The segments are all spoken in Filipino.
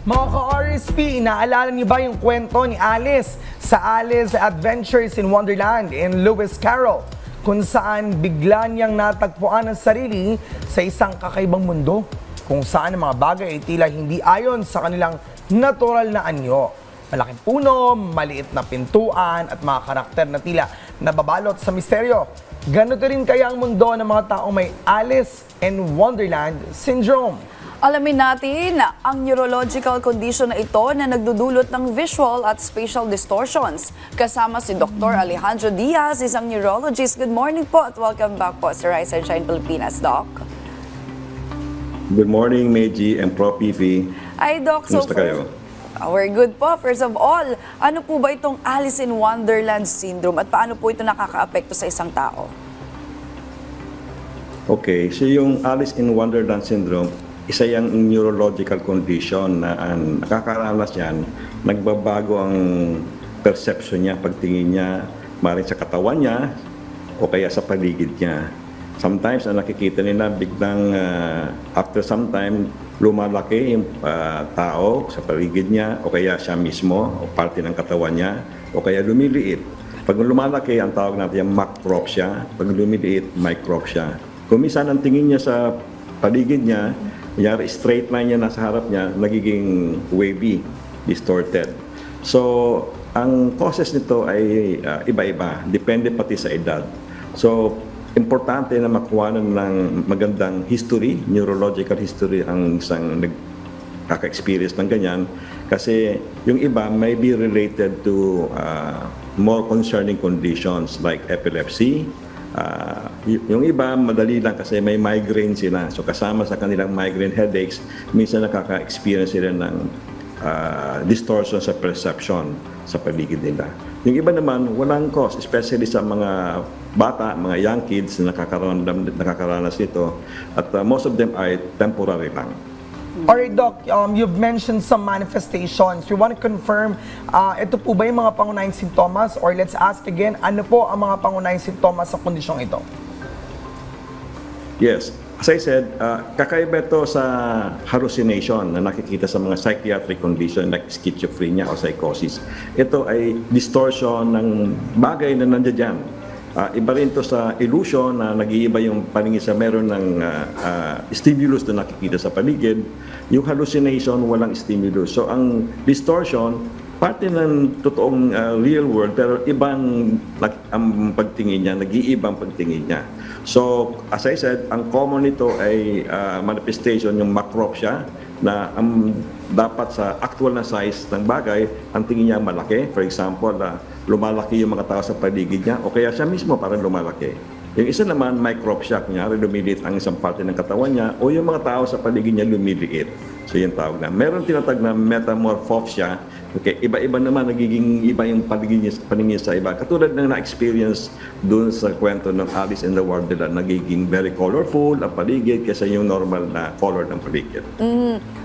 Mga ka-RSP, naalala niyo ba yung kwento ni Alice sa Alice Adventures in Wonderland in Lewis Carroll, kung saan bigla niyang natagpuan ang sarili sa isang kakaibang mundo, kung saan ang mga bagay ay tila hindi ayon sa kanilang natural na anyo. Malaking puno, maliit na pintuan at mga karakter na tila nababalot sa misteryo. Ganito rin kaya ang mundo ng mga taong may Alice in Wonderland syndrome. Alamin natin ang neurological condition na ito na nagdudulot ng visual at spatial distortions. Kasama si Dr. Alejandro Diaz, isang neurologist. Good morning po at welcome back po sa Rise and Shine Pilipinas, Doc. Good morning, Meiji and Pro Fifi. Hi, Doc. Kumusta kayo? We're good po. First of all, ano po ba itong Alice in Wonderland syndrome at paano po ito nakakaapekto sa isang tao? Okay, so yung Alice in Wonderland syndrome, isa yung neurological condition na nakakaranas yan, nagbabago ang perception niya, pagtingin niya, maaaring sa katawan niya o kaya sa paligid niya. Sometimes ang nakikita nila biglang after some time lumalaki yung tao sa paligid niya o kaya siya mismo o parte ng katawan niya o kaya lumiliit. Pag lumalaki, ang tawag natin yung macropsia. Pag lumiliit, micropsia. Kung minsan ang tingin niya sa paligid niya, kunyari straight line niya nasa harap niya, nagiging wavy, distorted. So, ang causes nito ay iba-iba, depende pati sa edad. So, importante na makuha ng magandang history, neurological history ang isang nagkaka-experience ng ganyan. Kasi yung iba may be related to more concerning conditions like epilepsy. Yung iba, madali lang kasi may migraine sila. So kasama sa kanilang migraine headaches, minsan nakaka-experience sila ng distortion sa perception sa paligid nila. Yung iba naman, walang cause, especially sa mga bata, mga young kids na nakakaranas nito. At most of them are temporary lang. Alright, Doc, you've mentioned some manifestations. We want to confirm, ito po ba yung mga pangunahing sintomas? Or let's ask again, ano po ang mga pangunahing sintomas sa kondisyong ito? Yes. As I said, kakaiba ito sa hallucination na nakikita sa mga psychiatric condition like schizophrenia o psychosis. Ito ay distortion ng bagay na nandiyan. Iba rin ito sa illusion na nag-iiba yung paningin sa meron ng stimulus na nakikita sa paligid. Yung hallucination, walang stimulus. So ang distortion, parte ng totoong real world pero ibang ang pagtingin niya, nag-iibang pagtingin niya. So, as I said, ang common nito ay manifestation, yung macropsia, na dapat sa actual na size ng bagay, ang tingin niya malaki. For example, lumalaki yung mga tao sa paligid niya o kaya siya mismo parang lumalaki. Yung isa naman, micropsia, kunyari lumiliit ang isang parte ng katawan niya o yung mga tao sa paligid niya lumiliit. So, yung tawag na. Meron tinatag na metamorphopsia. Okay, iba-iba naman, nagiging iba yung paningin sa iba. Katulad ng na-experience doon sa kwento ng Alice in the Wonderland, nagiging very colorful ang paligid kaysa yung normal na color ng paligid.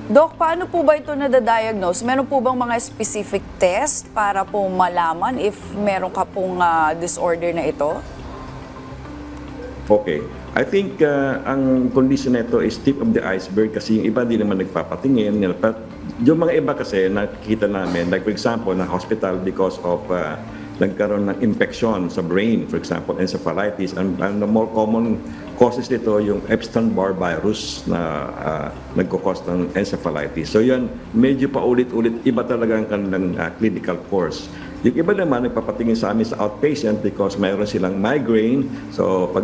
Doc, paano po ba ito nadadiagnose? Meron po bang mga specific test para po malaman if meron ka pong disorder na ito? Okay. I think ang condition na ito is tip of the iceberg kasi yung iba di naman nagpapatingin. But yung mga iba kasi nakikita namin, like for example, na hospital because of nagkaroon ng infection sa brain, for example, encephalitis. And the more common causes nito yung Epstein-Barr virus na nagkukos ng encephalitis. So yan, medyo paulit-ulit, iba talaga ang kanilang clinical course. Yung iba naman, nagpapatingin sa amin sa outpatient because mayroon silang migraine. So, pag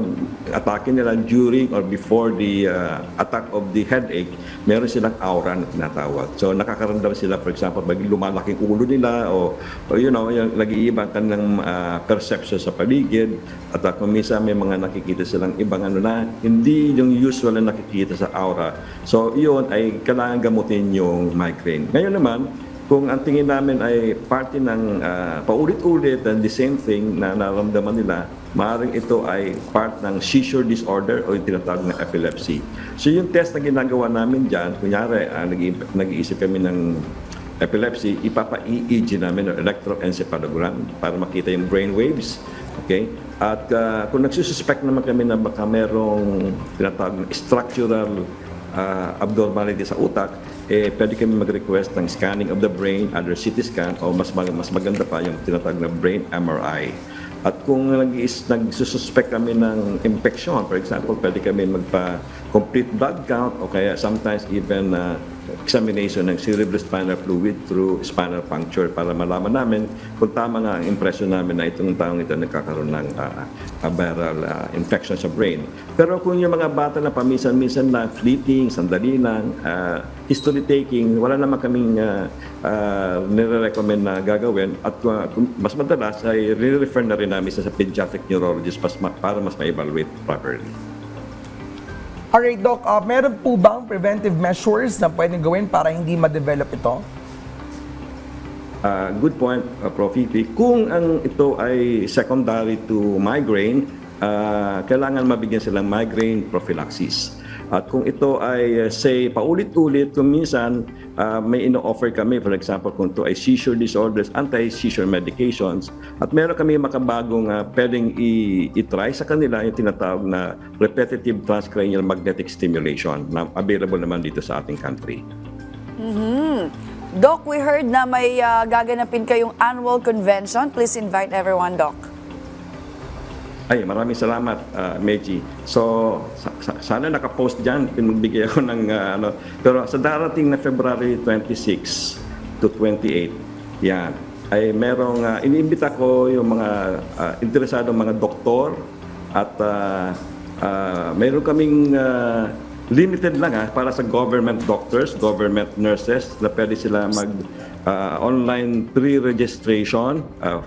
atake nila during or before the attack of the headache, meron silang aura na tinatawag. So, nakakaramdam sila, for example, pag lumalaking ulo nila o you know, yung nag-iibang kanilang perception sa paligid. At kung minsan may mga nakikita silang ibang ano na, hindi yung usual na nakikita sa aura. So, yun ay kailangan gamutin yung migraine. Ngayon naman, kung ang tingin namin ay parte ng paulit-ulit and the same thing na nararamdaman nila, maaaring ito ay part ng seizure disorder o yung tinatawag na epilepsy. So yung test na ginagawa namin dyan, kunyari nag-iisip kami ng epilepsy, ipapa-EEG namin o electroencephalogram para makita yung brain waves. Okay? At kung nagsususpect naman kami na baka merong tinatawag na structural abnormality sa utak, pwede kami mag-request ng scanning of the brain, either CT scan, o mas maganda pa yung tinatawag na brain MRI. At kung nagsususpect kami ng infection, for example, pwede kami magpa-complete blood count o kaya sometimes even examination ng cerebrospinal fluid through spinal puncture para malaman namin kung tama nga ang impression namin na itong taong ito nagkakaroon ng viral infection sa brain. Pero kung yung mga bata na paminsan-minsan na fleeting, sandali lang, history taking, wala naman kaming nire-recommend na gagawin at mas madalas ay re-refer na rin namin sa pediatric neurologist para mas ma-evaluate properly. Alright, Doc, meron po bang preventive measures na pwedeng gawin para hindi ma-develop ito? Good point, Prof. Fifi. Kung ito ay secondary to migraine, kailangan mabigyan silang migraine prophylaxis. At kung ito ay, say, paulit-ulit, kung minsan may ino-offer kami, for example, kung ito ay seizure disorders, anti-seizure medications, at meron kami makabagong pwedeng i-try sa kanila yung tinatawag na repetitive transcranial magnetic stimulation na available naman dito sa ating country. Doc, we heard na may gaganapin kayong annual convention. Please invite everyone, Doc. Ay, maraming salamat, Meji. So, sana nakapost dyan, pinagbigay ako ng pero sa darating na February 26 to 28, yan, ay merong, iniimbita ko yung mga interesadong mga doktor at meron kaming limited lang para sa government doctors, government nurses na pwede sila online pre-registration,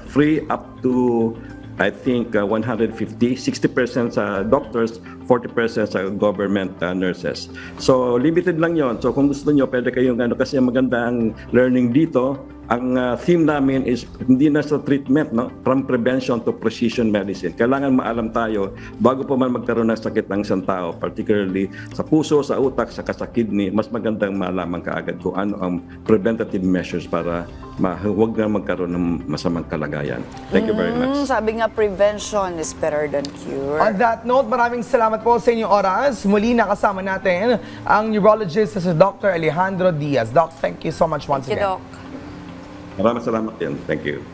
free up to I think 150, 60% sa doctors, 40% sa government nurses. So limited lang yon. So kung gusto niyo pwede kayong kasi maganda ang learning dito. Ang theme namin is hindi na sa treatment, no? From prevention to precision medicine. Kailangan maalam tayo bago pa man magkaroon ng sakit ng isang tao, particularly sa puso, sa utak, sa kidney, mas magandang malaman kaagad kung ano ang preventative measures para huwag na magkaroon ng masamang kalagayan. Thank you very much. Sabi nga, prevention is better than cure. On that note, maraming salamat po sa inyong oras. Muli nakasama natin ang neurologist na si Dr. Alejandro Diaz. Doc, thank you so much once Thank you, again. Doc. Maraming salamat din. Thank you.